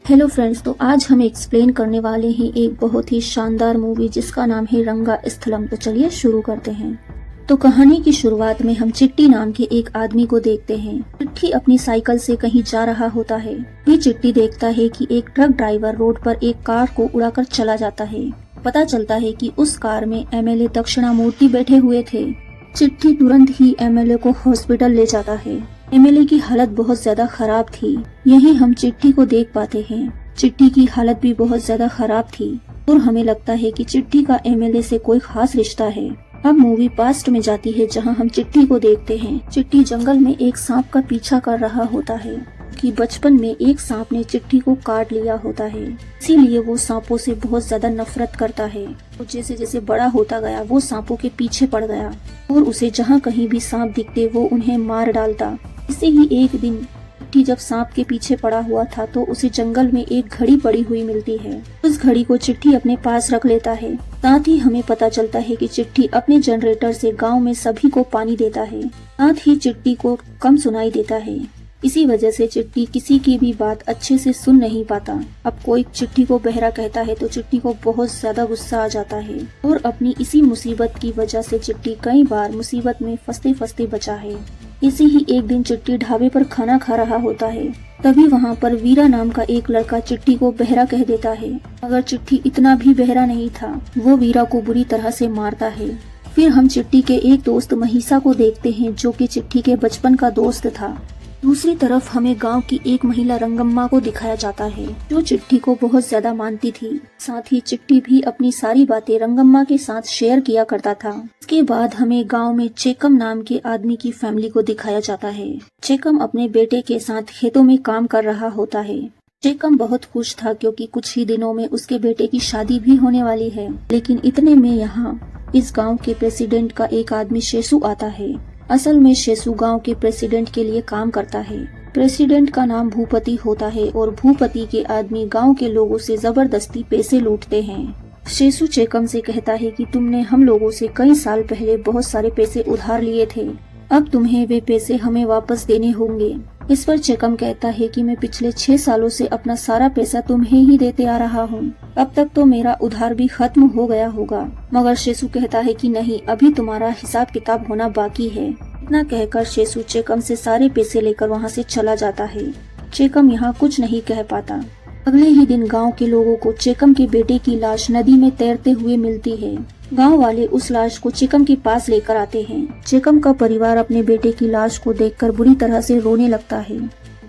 Hello friends, तो आज हम एक्सप्लेन करने वाले हैं एक बहुत ही शानदार मूवी जिसका नाम है रंगा स्थलम। तो चलिए शुरू करते हैं। तो कहानी की शुरुआत में हम चिट्टी नाम के एक आदमी को देखते हैं। चिट्टी अपनी साइकिल से कहीं जा रहा होता है। ये चिट्टी देखता है कि एक ट्रक ड्राइवर रोड पर एक कार को उड़ाकर चला जाता है। पता चलता है कि उस कार में एमएलए दक्षिणामूर्ति बैठे हुए थे। चिट्टी तुरंत ही एमएलए को हॉस्पिटल ले जाता है। एमएलए की हालत बहुत ज्यादा खराब थी। यही हम चिट्टी को देख पाते हैं। चिट्टी की हालत भी बहुत ज्यादा खराब थी और हमें लगता है कि चिट्टी का एमएलए से कोई खास रिश्ता है। अब मूवी पास्ट में जाती है जहां हम चिट्टी को देखते हैं। चिट्टी जंगल में एक सांप का पीछा कर रहा होता है कि बचपन में एक सांप ने चिट्टी को काट लिया होता है, इसीलिए वो सांपों से बहुत ज्यादा नफरत करता है। तो जैसे जैसे बड़ा होता गया वो सांपों के पीछे पड़ गया और उसे जहाँ कहीं भी सांप दिखते वो उन्हें मार डालता। इसे ही एक दिन चिट्टी जब सांप के पीछे पड़ा हुआ था तो उसे जंगल में एक घड़ी पड़ी हुई मिलती है। उस घड़ी को चिट्टी अपने पास रख लेता है। साथ ही हमें पता चलता है कि चिट्टी अपने जनरेटर से गांव में सभी को पानी देता है। साथ ही चिट्टी को कम सुनाई देता है। इसी वजह से चिट्टी किसी की भी बात अच्छे से सुन नहीं पाता। अब कोई चिट्टी को बहरा कहता है तो चिट्टी को बहुत ज्यादा गुस्सा आ जाता है और अपनी इसी मुसीबत की वजह से चिट्टी कई बार मुसीबत में फंसते फंसते बचा है। इसी ही एक दिन चिट्टी ढाबे पर खाना खा रहा होता है। तभी वहाँ पर वीरा नाम का एक लड़का चिट्टी को बहरा कह देता है, मगर चिट्टी इतना भी बहरा नहीं था। वो वीरा को बुरी तरह से मारता है। फिर हम चिट्टी के एक दोस्त महिषा को देखते हैं जो कि चिट्टी के बचपन का दोस्त था। दूसरी तरफ हमें गांव की एक महिला रंगम्मा को दिखाया जाता है जो चिट्टी को बहुत ज्यादा मानती थी। साथ ही चिट्टी भी अपनी सारी बातें रंगम्मा के साथ शेयर किया करता था। इसके बाद हमें गांव में चेकम नाम के आदमी की फैमिली को दिखाया जाता है। चेकम अपने बेटे के साथ खेतों में काम कर रहा होता है। चेकम बहुत खुश था क्योंकि कुछ ही दिनों में उसके बेटे की शादी भी होने वाली है। लेकिन इतने में यहाँ इस गाँव के प्रेसिडेंट का एक आदमी शेषु आता है। असल में शेषु गांव के प्रेसिडेंट के लिए काम करता है। प्रेसिडेंट का नाम भूपति होता है और भूपति के आदमी गांव के लोगों से जबरदस्ती पैसे लूटते हैं। शेषु चेकम से कहता है कि तुमने हम लोगों से कई साल पहले बहुत सारे पैसे उधार लिए थे, अब तुम्हें वे पैसे हमें वापस देने होंगे। इस पर चेकम कहता है कि मैं पिछले 6 सालों से अपना सारा पैसा तुम्हें ही देते आ रहा हूँ, अब तक तो मेरा उधार भी खत्म हो गया होगा। मगर शेषु कहता है कि नहीं, अभी तुम्हारा हिसाब किताब होना बाकी है। इतना कहकर शेषु चेकम से सारे पैसे लेकर वहाँ से चला जाता है। चेकम यहाँ कुछ नहीं कह पाता। अगले ही दिन गांव के लोगों को चेकम के बेटे की लाश नदी में तैरते हुए मिलती है। गांव वाले उस लाश को चेकम के पास लेकर आते हैं। चेकम का परिवार अपने बेटे की लाश को देखकर बुरी तरह से रोने लगता है।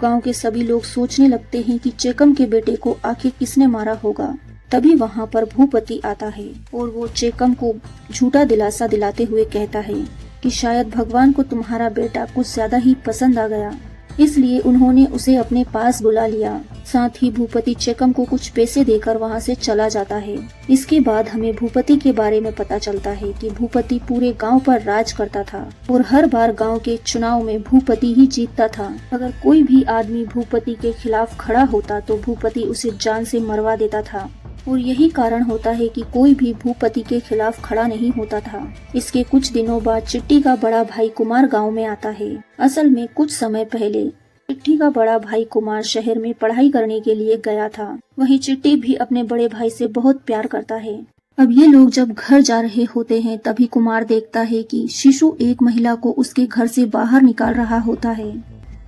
गांव के सभी लोग सोचने लगते हैं कि चेकम के बेटे को आखिर किसने मारा होगा। तभी वहां पर भूपति आता है और वो चेकम को झूठा दिलासा दिलाते हुए कहता है कि शायद भगवान को तुम्हारा बेटा कुछ ज्यादा ही पसंद आ गया, इसलिए उन्होंने उसे अपने पास बुला लिया। साथ ही भूपति चेकम को कुछ पैसे देकर वहां से चला जाता है। इसके बाद हमें भूपति के बारे में पता चलता है कि भूपति पूरे गांव पर राज करता था और हर बार गांव के चुनाव में भूपति ही जीतता था। अगर कोई भी आदमी भूपति के खिलाफ खड़ा होता तो भूपति उसे जान से मरवा देता था और यही कारण होता है कि कोई भी भूपति के खिलाफ खड़ा नहीं होता था। इसके कुछ दिनों बाद चिट्टी का बड़ा भाई कुमार गांव में आता है। असल में कुछ समय पहले चिट्टी का बड़ा भाई कुमार शहर में पढ़ाई करने के लिए गया था। वहीं चिट्टी भी अपने बड़े भाई से बहुत प्यार करता है। अब ये लोग जब घर जा रहे होते हैं तभी कुमार देखता है कि शिशु एक महिला को उसके घर से बाहर निकाल रहा होता है।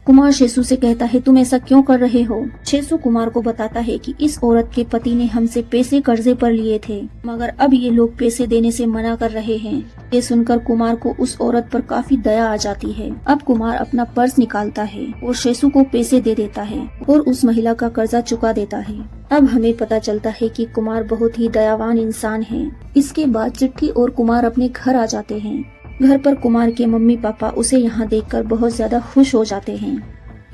कुमार शेषु से कहता है, तुम ऐसा क्यों कर रहे हो? शेषु कुमार को बताता है कि इस औरत के पति ने हमसे पैसे कर्जे पर लिए थे, मगर अब ये लोग पैसे देने से मना कर रहे हैं। ये सुनकर कुमार को उस औरत पर काफी दया आ जाती है। अब कुमार अपना पर्स निकालता है और शेषु को पैसे दे देता है और उस महिला का कर्जा चुका देता है। अब हमें पता चलता है कि कुमार बहुत ही दयावान इंसान है। इसके बाद चिट्टी और कुमार अपने घर आ जाते हैं। घर पर कुमार के मम्मी पापा उसे यहाँ देखकर बहुत ज्यादा खुश हो जाते हैं।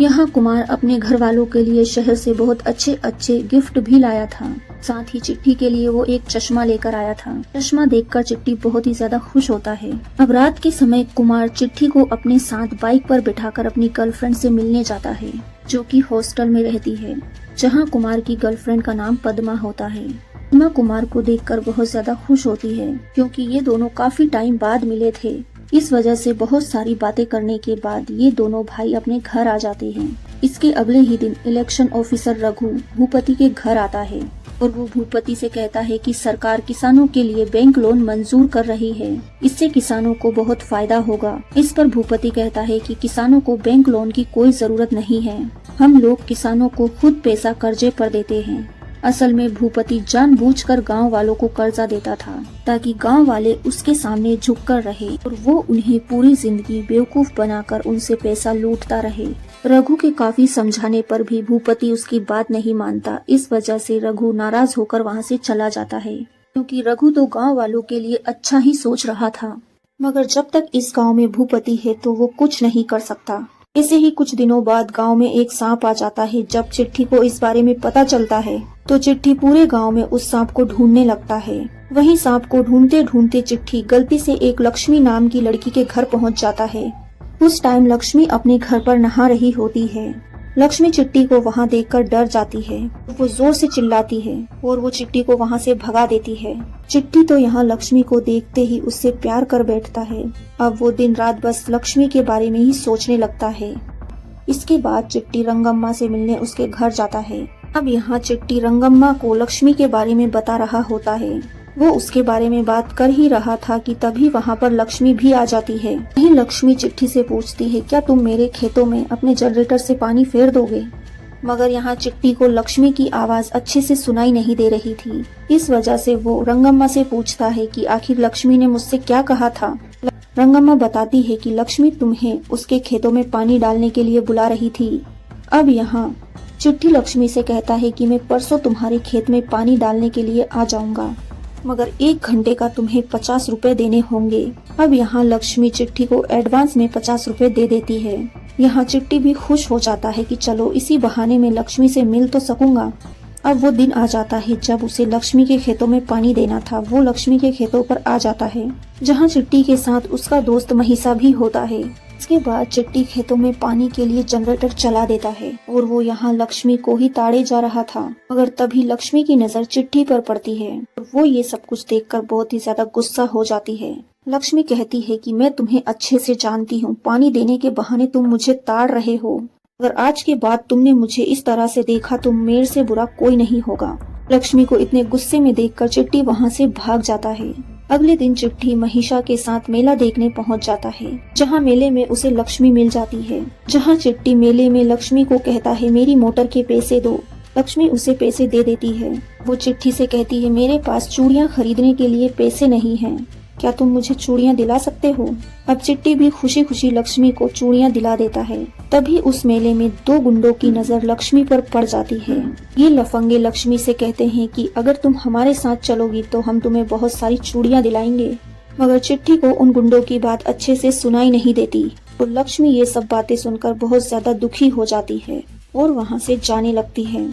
यहाँ कुमार अपने घर वालों के लिए शहर से बहुत अच्छे अच्छे गिफ्ट भी लाया था। साथ ही चिट्टी के लिए वो एक चश्मा लेकर आया था। चश्मा देखकर चिट्टी बहुत ही ज्यादा खुश होता है। अब रात के समय कुमार चिट्टी को अपने साथ बाइक पर बिठाकर अपनी गर्लफ्रेंड से मिलने जाता है जो कि हॉस्टल में रहती है, जहाँ कुमार की गर्लफ्रेंड का नाम पद्मा होता है। पद्मा कुमार को देखकर बहुत ज्यादा खुश होती है क्योंकि ये दोनों काफी टाइम बाद मिले थे। इस वजह से बहुत सारी बातें करने के बाद ये दोनों भाई अपने घर आ जाते हैं। इसके अगले ही दिन इलेक्शन ऑफिसर रघु भूपति के घर आता है और वो भूपति से कहता है कि सरकार किसानों के लिए बैंक लोन मंजूर कर रही है, इससे किसानों को बहुत फायदा होगा। इस पर भूपति कहता है कि किसानों को बैंक लोन की कोई जरूरत नहीं है, हम लोग किसानों को खुद पैसा कर्जे पर देते हैं। असल में भूपति जानबूझकर गांव वालों को कर्जा देता था ताकि गांव वाले उसके सामने झुककर रहे और वो उन्हें पूरी जिंदगी बेवकूफ बनाकर उनसे पैसा लूटता रहे। रघु के काफी समझाने पर भी भूपति उसकी बात नहीं मानता। इस वजह से रघु नाराज होकर वहां से चला जाता है, क्योंकि रघु तो गांव वालों के लिए अच्छा ही सोच रहा था, मगर जब तक इस गांव में भूपति है तो वो कुछ नहीं कर सकता। ऐसे ही कुछ दिनों बाद गांव में एक सांप आ जाता है। जब चिट्ठी को इस बारे में पता चलता है तो चिट्ठी पूरे गांव में उस सांप को ढूंढने लगता है। वहीं सांप को ढूंढते ढूंढते चिट्ठी गलती से एक लक्ष्मी नाम की लड़की के घर पहुंच जाता है। उस टाइम लक्ष्मी अपने घर पर नहा रही होती है। लक्ष्मी चिट्ठी को वहां देखकर डर जाती है, वो जोर से चिल्लाती है और वो चिट्ठी को वहां से भगा देती है। चिट्ठी तो यहाँ लक्ष्मी को देखते ही उससे प्यार कर बैठता है। अब वो दिन रात बस लक्ष्मी के बारे में ही सोचने लगता है। इसके बाद चिट्ठी रंगम्मा से मिलने उसके घर जाता है। अब यहाँ चिट्ठी रंगम्मा को लक्ष्मी के बारे में बता रहा होता है। वो उसके बारे में बात कर ही रहा था कि तभी वहाँ पर लक्ष्मी भी आ जाती है। वहीं लक्ष्मी चिट्ठी से पूछती है, क्या तुम मेरे खेतों में अपने जनरेटर से पानी फेर दोगे? मगर यहाँ चिट्ठी को लक्ष्मी की आवाज अच्छे से सुनाई नहीं दे रही थी। इस वजह से वो रंगम्मा से पूछता है कि आखिर लक्ष्मी ने मुझसे क्या कहा था। रंगम्मा बताती है कि लक्ष्मी तुम्हें उसके खेतों में पानी डालने के लिए बुला रही थी। अब यहाँ चिट्ठी लक्ष्मी से कहता है कि मैं परसों तुम्हारे खेत में पानी डालने के लिए आ जाऊंगा, मगर 1 घंटे का तुम्हें 50 रुपए देने होंगे। अब यहाँ लक्ष्मी चिट्ठी को एडवांस में 50 रुपए दे देती है। यहाँ चिट्ठी भी खुश हो जाता है कि चलो इसी बहाने में लक्ष्मी से मिल तो सकूंगा। अब वो दिन आ जाता है जब उसे लक्ष्मी के खेतों में पानी देना था। वो लक्ष्मी के खेतों पर आ जाता है, जहाँ चिट्ठी के साथ उसका दोस्त महिषा भी होता है। इसके बाद चिट्ठी खेतों में पानी के लिए जनरेटर चला देता है और वो यहाँ लक्ष्मी को ही ताड़े जा रहा था, मगर तभी लक्ष्मी की नजर चिट्ठी पर पड़ती है और वो ये सब कुछ देखकर बहुत ही ज्यादा गुस्सा हो जाती है। लक्ष्मी कहती है कि मैं तुम्हें अच्छे से जानती हूँ, पानी देने के बहाने तुम मुझे ताड़ रहे हो। अगर आज के बाद तुमने मुझे इस तरह से देखा तो मेरे से बुरा कोई नहीं होगा। लक्ष्मी को इतने गुस्से में देखकर चिट्ठी वहाँ से भाग जाता है। अगले दिन चिट्ठी महिषा के साथ मेला देखने पहुंच जाता है, जहां मेले में उसे लक्ष्मी मिल जाती है। जहां चिट्ठी मेले में लक्ष्मी को कहता है मेरी मोटर के पैसे दो। लक्ष्मी उसे पैसे दे देती है। वो चिट्ठी से कहती है मेरे पास चूड़ियां खरीदने के लिए पैसे नहीं हैं, क्या तुम मुझे चूड़ियां दिला सकते हो? अब चिट्ठी भी खुशी खुशी लक्ष्मी को चूड़ियां दिला देता है। तभी उस मेले में 2 गुंडों की नजर लक्ष्मी पर पड़ जाती है। ये लफंगे लक्ष्मी से कहते हैं कि अगर तुम हमारे साथ चलोगी तो हम तुम्हें बहुत सारी चूड़ियां दिलाएंगे, मगर चिट्ठी को उन गुंडों की बात अच्छे से सुनाई नहीं देती। तो लक्ष्मी ये सब बातें सुनकर बहुत ज्यादा दुखी हो जाती है और वहाँ से जाने लगती है।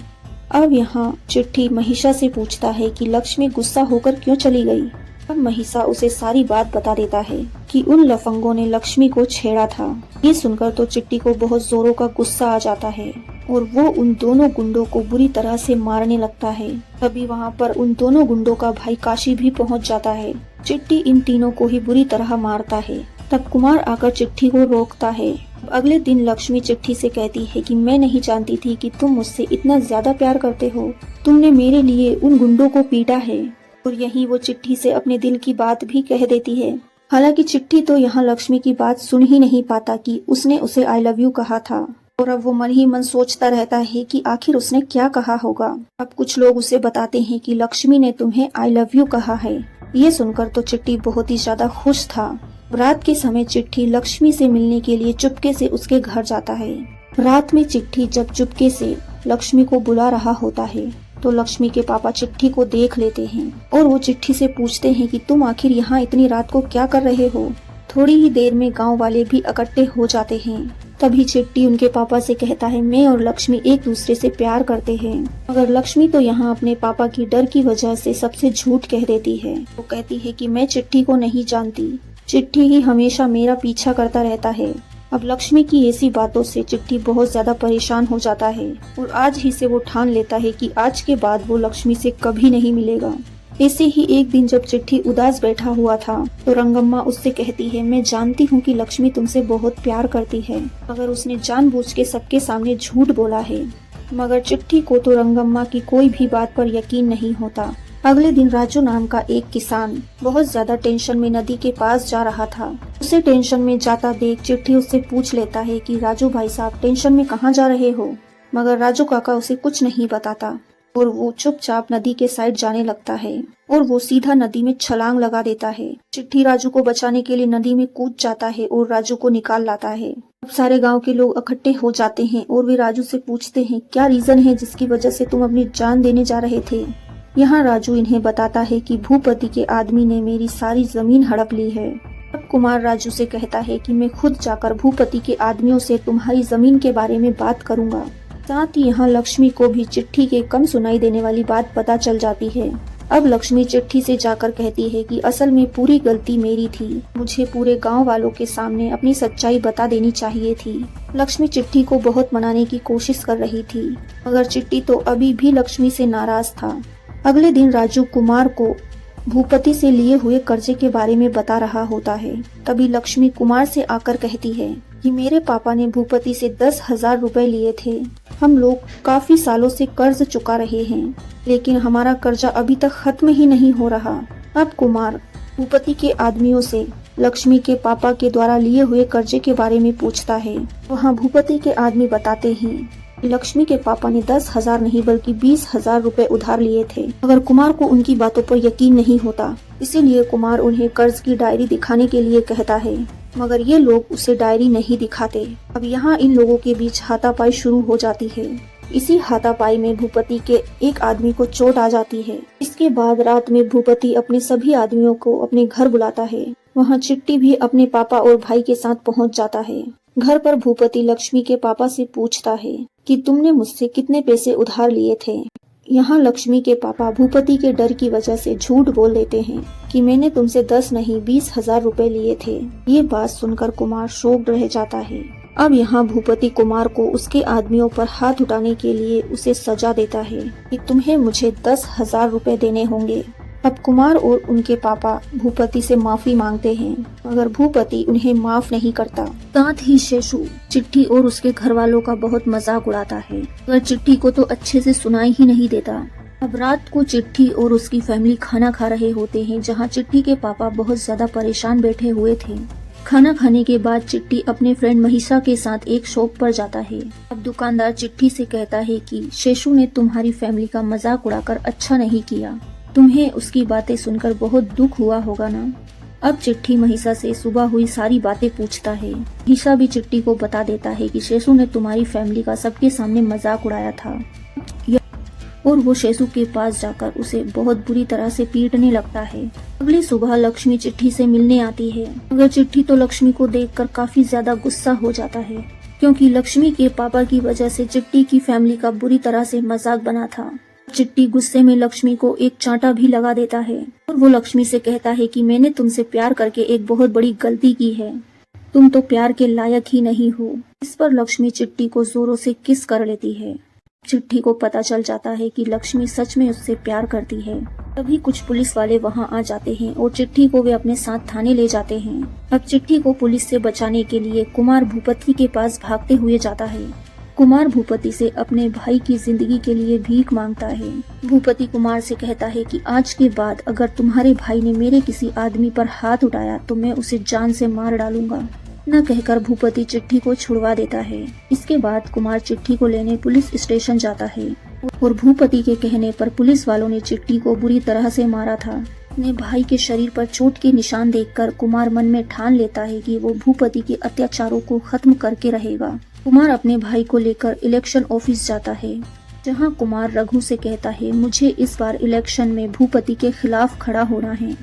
अब यहाँ चिट्ठी महिषा से पूछता है कि लक्ष्मी गुस्सा होकर क्यों चली गई। अब महिषा उसे सारी बात बता देता है कि उन लफंगों ने लक्ष्मी को छेड़ा था। ये सुनकर तो चिट्ठी को बहुत जोरों का गुस्सा आ जाता है और वो उन दोनों गुंडों को बुरी तरह से मारने लगता है। तभी वहाँ पर उन दोनों गुंडों का भाई काशी भी पहुँच जाता है। चिट्ठी इन तीनों को ही बुरी तरह मारता है। तब कुमार आकर चिट्ठी को रोकता है। अगले दिन लक्ष्मी चिट्ठी से कहती है कि मैं नहीं जानती थी कि तुम मुझसे इतना ज्यादा प्यार करते हो। तुमने मेरे लिए उन गुंडों को पीटा है। और यहीं वो चिट्ठी से अपने दिल की बात भी कह देती है। हालांकि चिट्ठी तो यहाँ लक्ष्मी की बात सुन ही नहीं पाता कि उसने उसे आई लव यू कहा था, और अब वो मन ही मन सोचता रहता है कि आखिर उसने क्या कहा होगा। अब कुछ लोग उसे बताते हैं कि लक्ष्मी ने तुम्हें आई लव यू कहा है। ये सुनकर तो चिट्ठी बहुत ही ज्यादा खुश था। रात के समय चिट्ठी लक्ष्मी से मिलने के लिए चुपके से उसके घर जाता है। रात में चिट्ठी जब चुपके से लक्ष्मी को बुला रहा होता है तो लक्ष्मी के पापा चिट्ठी को देख लेते हैं और वो चिट्ठी से पूछते हैं कि तुम आखिर यहाँ इतनी रात को क्या कर रहे हो। थोड़ी ही देर में गांव वाले भी इकट्ठे हो जाते हैं। तभी चिट्ठी उनके पापा से कहता है मैं और लक्ष्मी एक दूसरे से प्यार करते हैं, मगर लक्ष्मी तो यहाँ अपने पापा की डर की वजह से सबसे झूठ कह देती है। वो कहती है कि मैं चिट्ठी को नहीं जानती, चिट्ठी ही हमेशा मेरा पीछा करता रहता है। अब लक्ष्मी की ऐसी बातों से चिट्ठी बहुत ज्यादा परेशान हो जाता है और आज ही से वो ठान लेता है कि आज के बाद वो लक्ष्मी से कभी नहीं मिलेगा। ऐसे ही एक दिन जब चिट्ठी उदास बैठा हुआ था तो रंगम्मा उससे कहती है, मैं जानती हूँ कि लक्ष्मी तुमसे बहुत प्यार करती है, मगर उसने जानबूझ के सबके सामने झूठ बोला है। मगर चिट्ठी को तो रंगम्मा की कोई भी बात पर यकीन नहीं होता। अगले दिन राजू नाम का एक किसान बहुत ज्यादा टेंशन में नदी के पास जा रहा था। उसे टेंशन में जाता देख चिट्ठी उससे पूछ लेता है कि राजू भाई साहब टेंशन में कहाँ जा रहे हो। मगर राजू काका उसे कुछ नहीं बताता और वो चुपचाप नदी के साइड जाने लगता है और वो सीधा नदी में छलांग लगा देता है। चिट्ठी राजू को बचाने के लिए नदी में कूद जाता है और राजू को निकाल लाता है। अब सारे गांव के लोग इकट्ठे हो जाते हैं और वे राजू से पूछते हैं, क्या रीजन है जिसकी वजह से तुम अपनी जान देने जा रहे थे। यहाँ राजू इन्हें बताता है कि भूपति के आदमी ने मेरी सारी जमीन हड़प ली है। अब कुमार राजू से कहता है कि मैं खुद जाकर भूपति के आदमियों से तुम्हारी जमीन के बारे में बात करूंगा। साथ ही यहाँ लक्ष्मी को भी चिट्ठी के कम सुनाई देने वाली बात पता चल जाती है। अब लक्ष्मी चिट्ठी से जाकर कहती है कि असल में पूरी गलती मेरी थी, मुझे पूरे गांव वालों के सामने अपनी सच्चाई बता देनी चाहिए थी। लक्ष्मी चिट्ठी को बहुत मनाने की कोशिश कर रही थी, मगर चिट्ठी तो अभी भी लक्ष्मी से नाराज था। अगले दिन राजू कुमार को भूपति से लिए हुए कर्जे के बारे में बता रहा होता है। तभी लक्ष्मी कुमार से आकर कहती है कि मेरे पापा ने भूपति से 10,000 रुपए लिए थे। हम लोग काफी सालों से कर्ज चुका रहे हैं, लेकिन हमारा कर्जा अभी तक खत्म ही नहीं हो रहा। अब कुमार भूपति के आदमियों से लक्ष्मी के पापा के द्वारा लिए हुए कर्जे के बारे में पूछता है। वहाँ भूपति के आदमी बताते हैं लक्ष्मी के पापा ने 10,000 नहीं बल्कि 20,000 रुपए उधार लिए थे। मगर कुमार को उनकी बातों पर यकीन नहीं होता, इसीलिए कुमार उन्हें कर्ज की डायरी दिखाने के लिए कहता है, मगर ये लोग उसे डायरी नहीं दिखाते। अब यहाँ इन लोगों के बीच हाथापाई शुरू हो जाती है। इसी हाथापाई में भूपति के एक आदमी को चोट आ जाती है। इसके बाद रात में भूपति अपने सभी आदमियों को अपने घर बुलाता है। वहाँ चिट्टी भी अपने पापा और भाई के साथ पहुँच जाता है। घर पर भूपति लक्ष्मी के पापा से पूछता है कि तुमने मुझसे कितने पैसे उधार लिए थे। यहाँ लक्ष्मी के पापा भूपति के डर की वजह से झूठ बोल देते हैं कि मैंने तुमसे 10 नहीं 20,000 रुपए लिए थे। ये बात सुनकर कुमार शॉक्ड रह जाता है। अब यहाँ भूपति कुमार को उसके आदमियों पर हाथ उठाने के लिए उसे सजा देता है कि तुम्हें मुझे 10,000 रुपए देने होंगे। अब कुमार और उनके पापा भूपति से माफी मांगते हैं, मगर भूपति उन्हें माफ नहीं करता। साथ ही शेषू चिट्ठी और उसके घर वालों का बहुत मजाक उड़ाता है, मगर चिट्ठी को तो अच्छे से सुनाई ही नहीं देता। अब रात को चिट्ठी और उसकी फैमिली खाना खा रहे होते हैं, जहाँ चिट्ठी के पापा बहुत ज्यादा परेशान बैठे हुए थे। खाना खाने के बाद चिट्ठी अपने फ्रेंड महिषा के साथ एक शॉप पर जाता है। अब दुकानदार चिट्ठी से कहता है कि शेषू ने तुम्हारी फैमिली का मजाक उड़ाकर अच्छा नहीं किया, तुम्हें उसकी बातें सुनकर बहुत दुख हुआ होगा ना। अब चिट्ठी महिषा से सुबह हुई सारी बातें पूछता है। महिषा भी चिट्ठी को बता देता है कि शेषू ने तुम्हारी फैमिली का सबके सामने मजाक उड़ाया था और वो शेषू के पास जाकर उसे बहुत बुरी तरह से पीटने लगता है। अगली सुबह लक्ष्मी चिट्ठी से मिलने आती है, मगर चिट्ठी तो लक्ष्मी को देखकर काफी ज्यादा गुस्सा हो जाता है, क्योंकि लक्ष्मी के पापा की वजह से चिट्ठी की फैमिली का बुरी तरह से मजाक बना था। चिट्ठी गुस्से में लक्ष्मी को एक चांटा भी लगा देता है और वो लक्ष्मी से कहता है कि मैंने तुमसे प्यार करके एक बहुत बड़ी गलती की है, तुम तो प्यार के लायक ही नहीं हो। इस पर लक्ष्मी चिट्ठी को जोरों से किस कर लेती है। चिट्ठी को पता चल जाता है कि लक्ष्मी सच में उससे प्यार करती है। तभी कुछ पुलिस वाले वहां आ जाते हैं और चिट्ठी को वे अपने साथ थाने ले जाते हैं। अब चिट्ठी को पुलिस से बचाने के लिए कुमार भूपति के पास भागते हुए जाता है। कुमार भूपति से अपने भाई की जिंदगी के लिए भीख मांगता है। भूपति कुमार से कहता है कि आज के बाद अगर तुम्हारे भाई ने मेरे किसी आदमी पर हाथ उठाया तो मैं उसे जान से मार डालूंगा। न कहकर भूपति चिट्ठी को छुड़वा देता है। इसके बाद कुमार चिट्ठी को लेने पुलिस स्टेशन जाता है और भूपति के कहने पर पुलिस वालों ने चिट्ठी को बुरी तरह से मारा था। अपने भाई के शरीर पर चोट के निशान देखकर कुमार मन में ठान लेता है कि वो भूपति के अत्याचारों को खत्म करके रहेगा। कुमार अपने भाई को लेकर इलेक्शन ऑफिस जाता है, जहां कुमार रघु से कहता है मुझे इस बार इलेक्शन में भूपति के खिलाफ खड़ा होना है।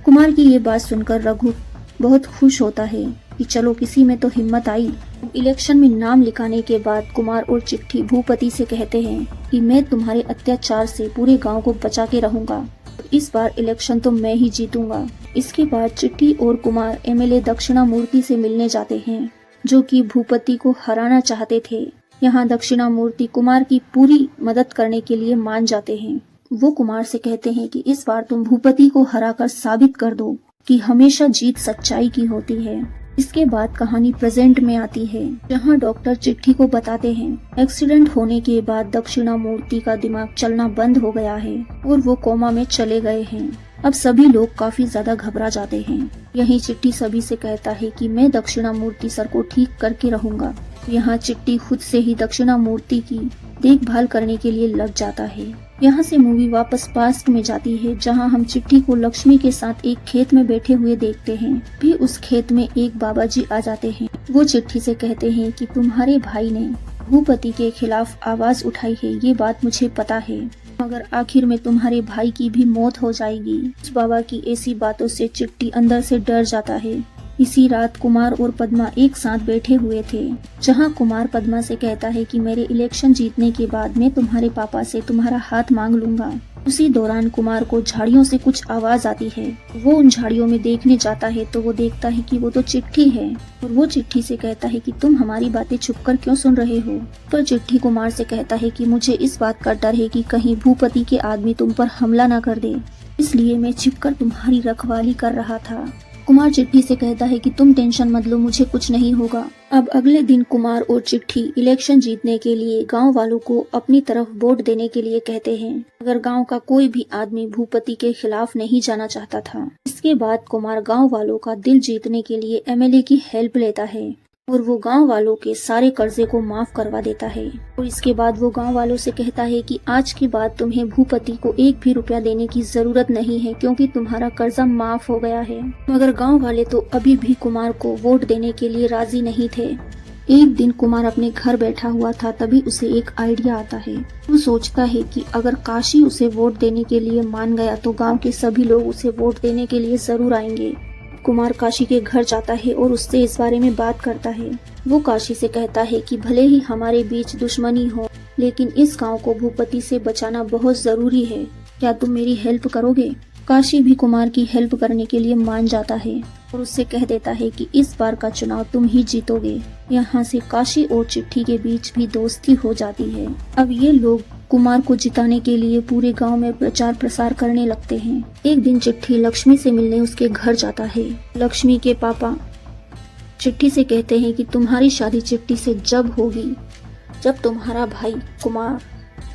कुमार की ये बात सुनकर रघु बहुत खुश होता है कि चलो किसी में तो हिम्मत आई। इलेक्शन में नाम लिखाने के बाद कुमार और चिट्ठी भूपति से कहते हैं कि मैं तुम्हारे अत्याचार से पूरे गांव को बचा के रहूंगा, इस बार इलेक्शन तो मैं ही जीतूंगा। इसके बाद चिट्ठी और कुमार एमएलए दक्षिणामूर्ति से मिलने जाते हैं, जो कि भूपति को हराना चाहते थे। यहाँ दक्षिणामूर्ति कुमार की पूरी मदद करने के लिए मान जाते हैं। वो कुमार से कहते हैं कि इस बार तुम भूपति को हराकर साबित कर दो कि हमेशा जीत सच्चाई की होती है। इसके बाद कहानी प्रेजेंट में आती है, जहां डॉक्टर चिट्ठी को बताते हैं एक्सीडेंट होने के बाद दक्षिणामूर्ति का दिमाग चलना बंद हो गया है और वो कोमा में चले गए हैं। अब सभी लोग काफी ज्यादा घबरा जाते हैं। यही चिट्ठी सभी से कहता है कि मैं दक्षिणामूर्ति सर को ठीक करके रहूंगा। यहाँ चिट्ठी खुद से ही दक्षिणामूर्ति की देखभाल करने के लिए लग जाता है। यहाँ से मूवी वापस पास्ट में जाती है, जहाँ हम चिट्ठी को लक्ष्मी के साथ एक खेत में बैठे हुए देखते हैं। भी उस खेत में एक बाबा जी आ जाते हैं। वो चिट्ठी से कहते हैं कि तुम्हारे भाई ने भूपति के खिलाफ आवाज उठाई है, ये बात मुझे पता है, मगर आखिर में तुम्हारे भाई की भी मौत हो जाएगी। उस बाबा की ऐसी बातों से चिट्ठी अंदर से डर जाता है। इसी रात कुमार और पद्मा एक साथ बैठे हुए थे, जहां कुमार पद्मा से कहता है कि मेरे इलेक्शन जीतने के बाद मैं तुम्हारे पापा से तुम्हारा हाथ मांग लूंगा। उसी दौरान कुमार को झाड़ियों से कुछ आवाज आती है। वो उन झाड़ियों में देखने जाता है तो वो देखता है कि वो तो चिट्ठी है और वो चिट्ठी से कहता है कि तुम हमारी बातें छुपकर क्यों सुन रहे हो। पर चिट्ठी कुमार से कहता है कि मुझे इस बात का डर है कि कहीं भूपति के आदमी तुम पर हमला न कर दे, इसलिए मैं छिपकर तुम्हारी रखवाली कर रहा था। कुमार चिट्ठी से कहता है कि तुम टेंशन मत लो, मुझे कुछ नहीं होगा। अब अगले दिन कुमार और चिट्ठी इलेक्शन जीतने के लिए गांव वालों को अपनी तरफ वोट देने के लिए कहते हैं, मगर गांव का कोई भी आदमी भूपति के खिलाफ नहीं जाना चाहता था। इसके बाद कुमार गांव वालों का दिल जीतने के लिए एमएलए की हेल्प लेता है और वो गांव वालों के सारे कर्जे को माफ करवा देता है। और इसके बाद वो गांव वालों से कहता है कि आज के बाद तुम्हें भूपति को एक भी रुपया देने की जरूरत नहीं है, क्योंकि तुम्हारा कर्जा माफ हो गया है। मगर गांव वाले तो अभी भी कुमार को वोट देने के लिए राजी नहीं थे। एक दिन कुमार अपने घर बैठा हुआ था, तभी उसे एक आइडिया आता है। वो सोचता है कि अगर काशी उसे वोट देने के लिए मान गया तो गाँव के सभी लोग उसे वोट देने के लिए जरूर आएंगे। कुमार काशी के घर जाता है और उससे इस बारे में बात करता है। वो काशी से कहता है कि भले ही हमारे बीच दुश्मनी हो, लेकिन इस गांव को भूपति से बचाना बहुत जरूरी है। क्या तुम मेरी हेल्प करोगे? काशी भी कुमार की हेल्प करने के लिए मान जाता है और उससे कह देता है कि इस बार का चुनाव तुम ही जीतोगे। यहाँ से काशी और चिट्ठी के बीच भी दोस्ती हो जाती है। अब ये लोग कुमार को जिताने के लिए पूरे गांव में प्रचार प्रसार करने लगते हैं। एक दिन चिट्ठी लक्ष्मी से मिलने उसके घर जाता है। लक्ष्मी के पापा चिट्ठी से कहते हैं कि तुम्हारी शादी चिट्ठी से जब होगी जब तुम्हारा भाई कुमार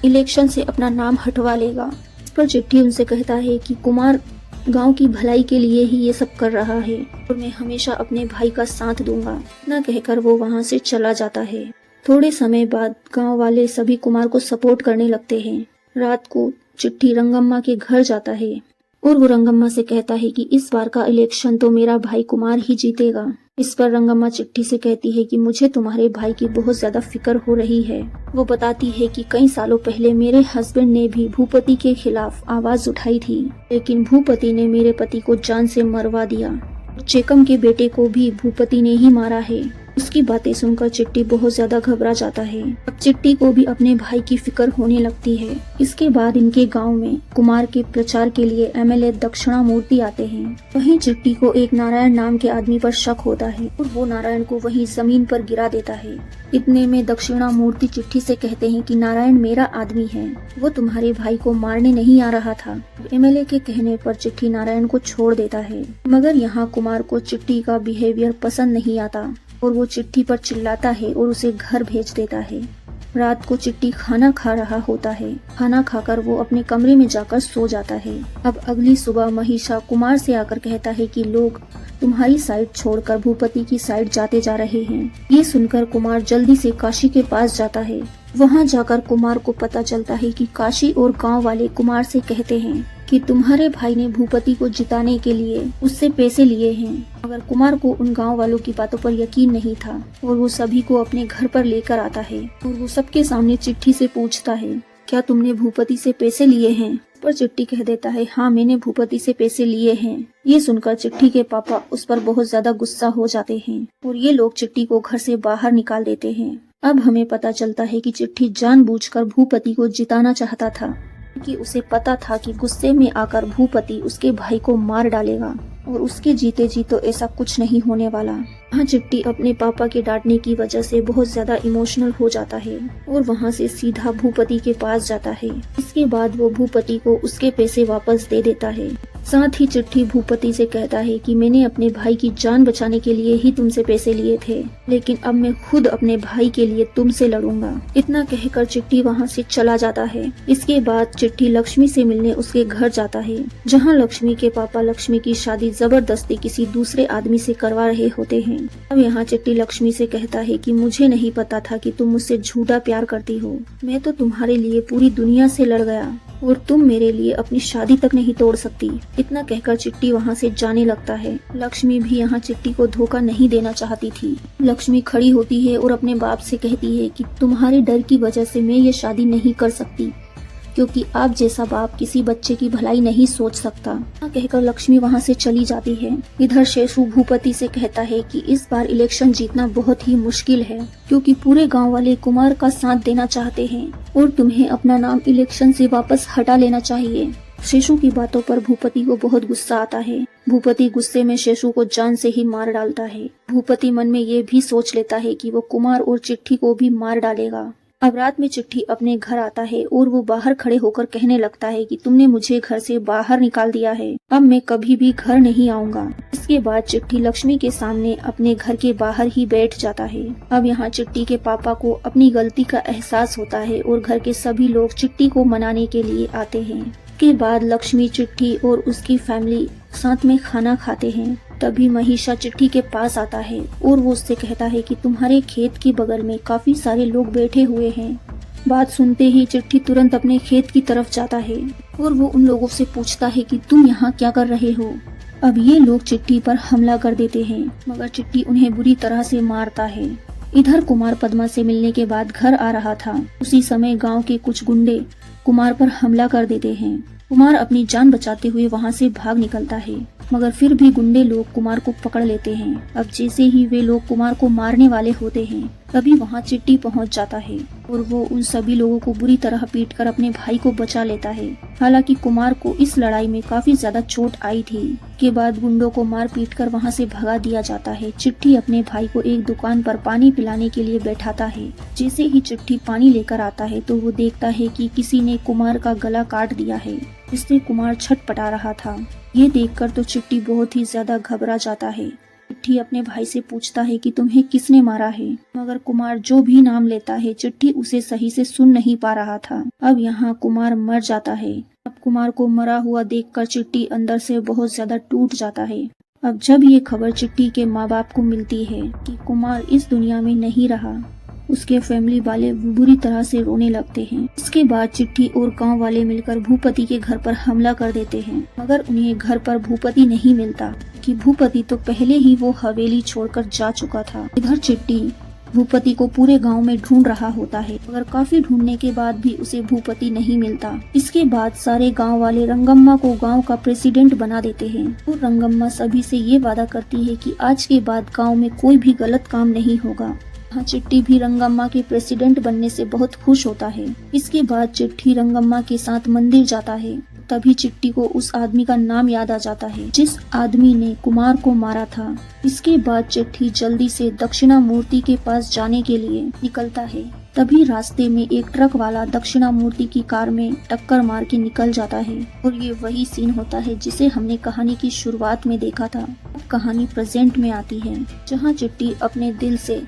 इलेक्शन से अपना नाम हटवा लेगा। इस पर चिट्ठी उनसे कहता है कि कुमार गांव की भलाई के लिए ही ये सब कर रहा है और मैं हमेशा अपने भाई का साथ दूंगा। न कहकर वो वहाँ से चला जाता है। थोड़े समय बाद गांव वाले सभी कुमार को सपोर्ट करने लगते हैं। रात को चिट्ठी रंगम्मा के घर जाता है और वो रंगम्मा से कहता है कि इस बार का इलेक्शन तो मेरा भाई कुमार ही जीतेगा। इस पर रंगम्मा चिट्ठी से कहती है कि मुझे तुम्हारे भाई की बहुत ज्यादा फिक्र हो रही है। वो बताती है कि कई सालों पहले मेरे हस्बैंड ने भी भूपति के खिलाफ आवाज उठाई थी, लेकिन भूपति ने मेरे पति को जान से मरवा दिया। चेकम के बेटे को भी भूपति ने ही मारा है। उसकी बातें सुनकर चिट्ठी बहुत ज्यादा घबरा जाता है। अब चिट्ठी को भी अपने भाई की फिक्र होने लगती है। इसके बाद इनके गांव में कुमार के प्रचार के लिए एमएलए दक्षिणामूर्ति आते हैं। वहीं चिट्ठी को एक नारायण नाम के आदमी पर शक होता है और वो नारायण को वहीं जमीन पर गिरा देता है। इतने में दक्षिणामूर्ति चिट्ठी से कहते हैं कि नारायण मेरा आदमी है, वो तुम्हारे भाई को मारने नहीं आ रहा था। एमएलए के कहने पर चिट्ठी नारायण को छोड़ देता है, मगर यहाँ कुमार को चिट्ठी का बिहेवियर पसंद नहीं आता और वो चिट्ठी पर चिल्लाता है और उसे घर भेज देता है। रात को चिट्ठी खाना खा रहा होता है। खाना खाकर वो अपने कमरे में जाकर सो जाता है। अब अगली सुबह महिषा कुमार से आकर कहता है कि लोग तुम्हारी साइड छोड़कर भूपति की साइड जाते जा रहे हैं। ये सुनकर कुमार जल्दी से काशी के पास जाता है। वहाँ जाकर कुमार को पता चलता है कि काशी और गांव वाले कुमार से कहते हैं कि तुम्हारे भाई ने भूपति को जिताने के लिए उससे पैसे लिए हैं। मगर कुमार को उन गांव वालों की बातों पर यकीन नहीं था और वो सभी को अपने घर पर लेकर आता है और वो सबके सामने चिट्ठी से पूछता है, क्या तुमने भूपति से पैसे लिए हैं? पर चिट्ठी कह देता है, हाँ मैंने भूपति से पैसे लिए हैं। ये सुनकर चिट्ठी के पापा उस पर बहुत ज्यादा गुस्सा हो जाते हैं और ये लोग चिट्ठी को घर से बाहर निकाल देते हैं। अब हमें पता चलता है कि चिट्ठी जानबूझकर भूपति को जिताना चाहता था। कि उसे पता था कि गुस्से में आकर भूपति उसके भाई को मार डालेगा और उसके जीते जी तो ऐसा कुछ नहीं होने वाला। हाँ, चिट्टी अपने पापा के डांटने की वजह से बहुत ज्यादा इमोशनल हो जाता है और वहाँ से सीधा भूपति के पास जाता है। इसके बाद वो भूपति को उसके पैसे वापस दे देता है। साथ ही चिट्ठी भूपति से कहता है कि मैंने अपने भाई की जान बचाने के लिए ही तुमसे पैसे लिए थे, लेकिन अब मैं खुद अपने भाई के लिए तुमसे लड़ूंगा। इतना कहकर चिट्ठी वहाँ से चला जाता है। इसके बाद चिट्ठी लक्ष्मी से मिलने उसके घर जाता है, जहाँ लक्ष्मी के पापा लक्ष्मी की शादी जबरदस्ती किसी दूसरे आदमी से करवा रहे होते हैं। अब यहाँ चिट्ठी लक्ष्मी से कहता है कि मुझे नहीं पता था कि तुम मुझसे झूठा प्यार करती हो। मैं तो तुम्हारे लिए पूरी दुनिया से लड़ गया और तुम मेरे लिए अपनी शादी तक नहीं तोड़ सकती। इतना कहकर चिट्टी वहाँ से जाने लगता है। लक्ष्मी भी यहाँ चिट्टी को धोखा नहीं देना चाहती थी। लक्ष्मी खड़ी होती है और अपने बाप से कहती है कि तुम्हारे डर की वजह से मैं ये शादी नहीं कर सकती, क्योंकि आप जैसा बाप किसी बच्चे की भलाई नहीं सोच सकता। कहकर लक्ष्मी वहाँ से चली जाती है। इधर शेषु भूपति से कहता है कि इस बार इलेक्शन जीतना बहुत ही मुश्किल है, क्योंकि पूरे गांव वाले कुमार का साथ देना चाहते हैं और तुम्हें अपना नाम इलेक्शन से वापस हटा लेना चाहिए। शेषु की बातों पर भूपति को बहुत गुस्सा आता है। भूपति गुस्से में शेषु को जान से ही मार डालता है। भूपति मन में ये भी सोच लेता है कि वो कुमार और चिट्ठी को भी मार डालेगा। अब रात में चिट्ठी अपने घर आता है और वो बाहर खड़े होकर कहने लगता है कि तुमने मुझे घर से बाहर निकाल दिया है, अब मैं कभी भी घर नहीं आऊंगा। इसके बाद चिट्ठी लक्ष्मी के सामने अपने घर के बाहर ही बैठ जाता है। अब यहाँ चिट्ठी के पापा को अपनी गलती का एहसास होता है और घर के सभी लोग चिट्ठी को मनाने के लिए आते हैं। इसके बाद लक्ष्मी, चिट्ठी और उसकी फैमिली साथ में खाना खाते हैं। तभी महिषा चिट्ठी के पास आता है और वो उससे कहता है कि तुम्हारे खेत के बगल में काफी सारे लोग बैठे हुए हैं। बात सुनते ही चिट्ठी तुरंत अपने खेत की तरफ जाता है और वो उन लोगों से पूछता है कि तुम यहाँ क्या कर रहे हो। अब ये लोग चिट्ठी पर हमला कर देते हैं, मगर चिट्ठी उन्हें बुरी तरह से मारता है। इधर कुमार पद्मा से मिलने के बाद घर आ रहा था। उसी समय गाँव के कुछ गुंडे कुमार पर हमला कर देते हैं। कुमार अपनी जान बचाते हुए वहाँ से भाग निकलता है, मगर फिर भी गुंडे लोग कुमार को पकड़ लेते हैं। अब जैसे ही वे लोग कुमार को मारने वाले होते हैं, तभी वहाँ चिट्टी पहुँच जाता है और वो उन सभी लोगों को बुरी तरह पीटकर अपने भाई को बचा लेता है। हालांकि कुमार को इस लड़ाई में काफी ज्यादा चोट आई थी। के बाद गुंडों को मार पीट कर वहाँ से भगा दिया जाता है। चिट्ठी अपने भाई को एक दुकान पर पानी पिलाने के लिए बैठाता है। जैसे ही चिट्ठी पानी लेकर आता है तो वो देखता है कि किसी ने कुमार का गला काट दिया है, जिससे कुमार छटपटा रहा था। ये देखकर तो चिट्टी बहुत ही ज्यादा घबरा जाता है। चिट्ठी अपने भाई से पूछता है कि तुम्हें किसने मारा है, मगर कुमार जो भी नाम लेता है चिट्ठी उसे सही से सुन नहीं पा रहा था। अब यहाँ कुमार मर जाता है। अब कुमार को मरा हुआ देखकर चिट्टी अंदर से बहुत ज्यादा टूट जाता है। अब जब ये खबर चिट्टी के माँ बाप को मिलती है कि कुमार इस दुनिया में नहीं रहा, उसके फैमिली वाले बुरी तरह से रोने लगते हैं। इसके बाद चिट्ठी और गांव वाले मिलकर भूपति के घर पर हमला कर देते हैं, मगर उन्हें घर पर भूपति नहीं मिलता कि भूपति तो पहले ही वो हवेली छोड़कर जा चुका था। इधर चिट्टी भूपति को पूरे गांव में ढूंढ रहा होता है, मगर काफी ढूंढने के बाद भी उसे भूपति नहीं मिलता। इसके बाद सारे गांव वाले रंगम्मा को गांव का प्रेसिडेंट बना देते हैं और रंगम्मा सभी से ये वादा करती है कि आज के बाद गांव में कोई भी गलत काम नहीं होगा। हाँ, चिट्टी भी रंगम्मा के प्रेसिडेंट बनने से बहुत खुश होता है। इसके बाद चिट्ठी रंगम्मा के साथ मंदिर जाता है। तभी चिट्टी को उस आदमी का नाम याद आ जाता है जिस आदमी ने कुमार को मारा था। इसके बाद चिट्ठी जल्दी से दक्षिणामूर्ति के पास जाने के लिए निकलता है। तभी रास्ते में एक ट्रक वाला दक्षिणामूर्ति की कार में टक्कर मार के निकल जाता है और ये वही सीन होता है जिसे हमने कहानी की शुरुआत में देखा था। अब कहानी प्रेजेंट में आती है, जहाँ चिट्टी अपने दिल से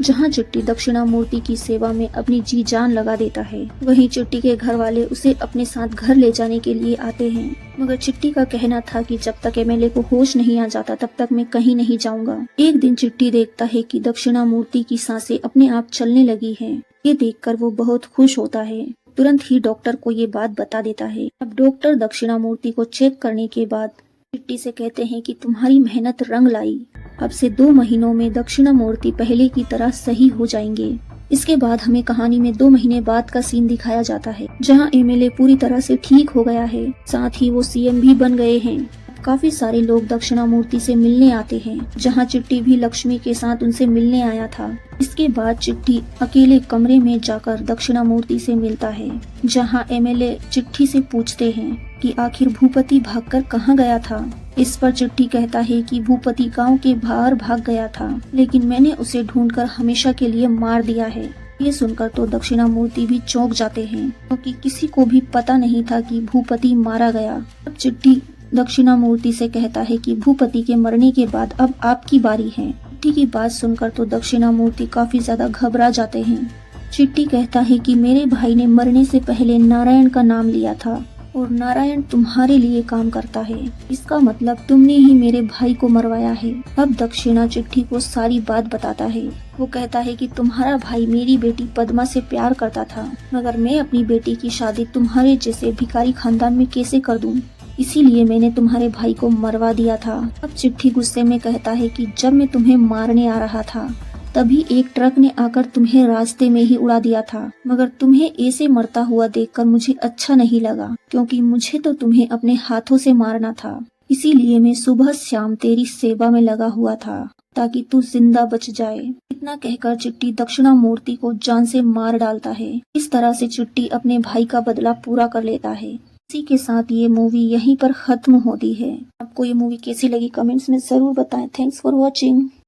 चिट्टी दक्षिणामूर्ति की सेवा में अपनी जी जान लगा देता है। वहीं चिट्टी के घर वाले उसे अपने साथ घर ले जाने के लिए आते हैं, मगर चिट्टी का कहना था कि जब तक एमएलए को होश नहीं आ जाता तब तक मैं कहीं नहीं जाऊंगा। एक दिन चिट्टी देखता है कि दक्षिणामूर्ति की सांसें अपने आप चलने लगी हैं। ये देखकर वो बहुत खुश होता है। तुरंत ही डॉक्टर को ये बात बता देता है। अब डॉक्टर दक्षिणामूर्ति को चेक करने के बाद चिट्टी से कहते हैं कि तुम्हारी मेहनत रंग लाई। अब से 2 महीनों में दक्षिणामूर्ति पहले की तरह सही हो जाएंगे। इसके बाद हमें कहानी में 2 महीने बाद का सीन दिखाया जाता है, जहां एमएलए पूरी तरह से ठीक हो गया है, साथ ही वो सीएम भी बन गए हैं। काफी सारे लोग दक्षिणामूर्ति से मिलने आते हैं, जहाँ चिट्टी भी लक्ष्मी के साथ उनसे मिलने आया था। इसके बाद चिट्टी अकेले कमरे में जाकर दक्षिणामूर्ति से मिलता है, जहाँ एमएलए चिट्ठी से पूछते हैं कि आखिर भूपति भागकर कहाँ गया था। इस पर चिट्ठी कहता है कि भूपति गांव के बाहर भाग गया था, लेकिन मैंने उसे ढूंढकर हमेशा के लिए मार दिया है। ये सुनकर तो दक्षिणामूर्ति भी चौंक जाते हैं, क्योंकि किसी को भी पता नहीं था कि भूपति मारा गया। अब चिट्ठी दक्षिणामूर्ति से कहता है कि भूपति के मरने के बाद अब आपकी बारी है। चिट्टी की बात सुनकर तो दक्षिणामूर्ति काफी ज्यादा घबरा जाते हैं। चिट्टी कहता है कि मेरे भाई ने मरने से पहले नारायण का नाम लिया था और नारायण तुम्हारे लिए काम करता है। इसका मतलब तुमने ही मेरे भाई को मरवाया है। अब दक्षिणा चिट्ठी को सारी बात बताता है। वो कहता है कि तुम्हारा भाई मेरी बेटी पद्मा से प्यार करता था, मगर मैं अपनी बेटी की शादी तुम्हारे जैसे भिखारी खानदान में कैसे कर दूं? इसीलिए मैंने तुम्हारे भाई को मरवा दिया था। अब चिट्ठी गुस्से में कहता है कि जब मैं तुम्हें मारने आ रहा था तभी एक ट्रक ने आकर तुम्हें रास्ते में ही उड़ा दिया था, मगर तुम्हें ऐसे मरता हुआ देखकर मुझे अच्छा नहीं लगा, क्योंकि मुझे तो तुम्हें अपने हाथों से मारना था। इसीलिए मैं सुबह शाम तेरी सेवा में लगा हुआ था ताकि तू जिंदा बच जाए। इतना कहकर चिट्टी दक्षिणामूर्ति को जान से मार डालता है। इस तरह से चिट्टी अपने भाई का बदला पूरा कर लेता है। इसी के साथ ये मूवी यहीं पर खत्म होती है। आपको ये मूवी कैसी लगी कमेंट्स में जरूर बताएं। Thanks for watching.